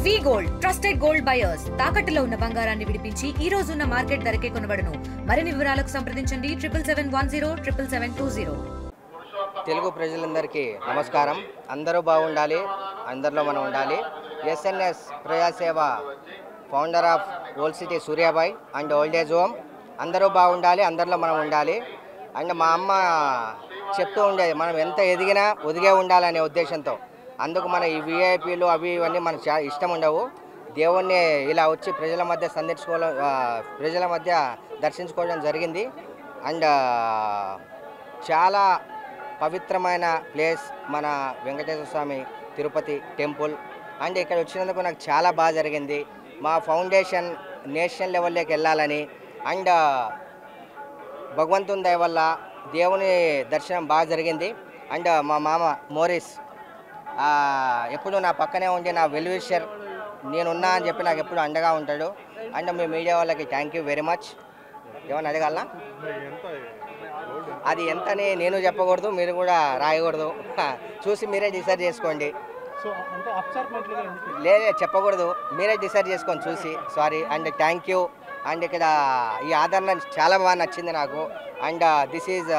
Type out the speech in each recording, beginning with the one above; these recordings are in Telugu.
వి గోల్డ్ ట్రస్టెడ్ గోల్డ్ బయర్స్ తాకట్టులో ఉన్న బంగారాన్ని విడిపించి ఈ రోజు ఉన్న మార్కెట్ ధరకే కొనబడును. మరిన్ని వివరాలకు సంప్రదించండి 77107720. తెలుగు ప్రజలందరికీ నమస్కారం. అందరూ బాగుండాలి, అందరిలో మనం ఉండాలి. ఎస్ఎన్ఎస్ ప్రజాసేవ founder of old city సూర్యాబాయ్ and old age home. అందరూ బాగుండాలి, అందరిలో మనం ఉండాలి. అండ్ మా అమ్మ చెప్తూ ఉండేది, మనం ఎంత ఎదిగినా ఒదిగే ఉండాలనే ఉద్దేశంతో. అందుకు మన ఈ విఐపీలు అవి ఇవన్నీ మనకు చాలా ఇష్టం ఉండవు. దేవుణ్ణి ఇలా వచ్చి ప్రజల మధ్య ప్రజల మధ్య దర్శించుకోవడం జరిగింది. అండ్ చాలా పవిత్రమైన ప్లేస్ మన వెంకటేశ్వర స్వామి తిరుపతి టెంపుల్. అండ్ ఇక్కడ వచ్చినందుకు నాకు చాలా బాగా జరిగింది. మా ఫౌండేషన్ నేషనల్ లెవెల్లోకి వెళ్ళాలని అండ్ భగవంతుని దయ వల్ల దేవుని దర్శనం బాగా జరిగింది. అండ్ మా మామ మోరిస్ ఎప్పుడు నా పక్కనే ఉండి నా వెల్ విషర్, నేనున్నా అని చెప్పి నాకు ఎప్పుడు అండగా ఉంటాడు. అండ్ మీ మీడియా వాళ్ళకి థ్యాంక్ యూ వెరీ మచ్. ఏమన్నా అడగాలనా? అది ఎంతని నేను చెప్పకూడదు, మీరు కూడా రాయకూడదు. చూసి మీరే డిసైడ్ చేసుకోండి. లేదే చెప్పకూడదు, మీరే డిసైడ్ చేసుకొని చూసి. Sorry and thank you. And ఇక్కడ ఈ ఆదరణ చాలా బాగా నచ్చింది నాకు. And this is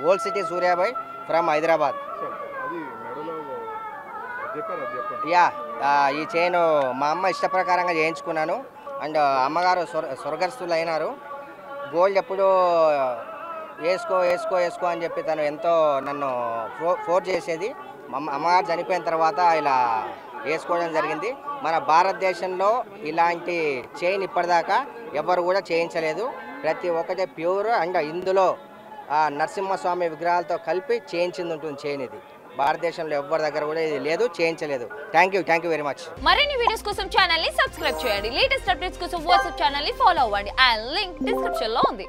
old city సూర్యాబాయ్ from Hyderabad. Yeah, ఈ చైన్ మా అమ్మ ఇష్ట ప్రకారంగా చేయించుకున్నాను. అండ్ అమ్మగారు స్వర్గస్థులు అయినారు. గోల్డ్ ఎప్పుడు వేసుకో వేసుకో వేసుకో అని చెప్పి తను ఎంతో నన్ను ఫోర్స్ చేసేది. అమ్మగారు చనిపోయిన తర్వాత ఇలా వేసుకోవడం జరిగింది. మన భారతదేశంలో ఇలాంటి చైన్ ఇప్పటిదాకా ఎవరు కూడా చేయించలేదు. ప్రతి ఒక్కటే ప్యూర్. అండ్ ఇందులో నరసింహస్వామి విగ్రహాలతో కలిపి చేయించింది ఉంటుంది చైన్. ఇది భారతదేశంలో ఎవరి దగ్గర కూడా ఇది లేదు, చేయించలేదు. Thank you very much. మరిన్ని వీడియోస్ కోసం ఛానల్ ని సబ్స్క్రైబ్ చేయండి. లేటెస్ట్ అప్డేట్స్ కోసం వాట్సాప్ ఛానల్ ని ఫాలో అవ్వండి. అండ్ లింక్ డిస్క్రిప్షన్ లో ఉంది.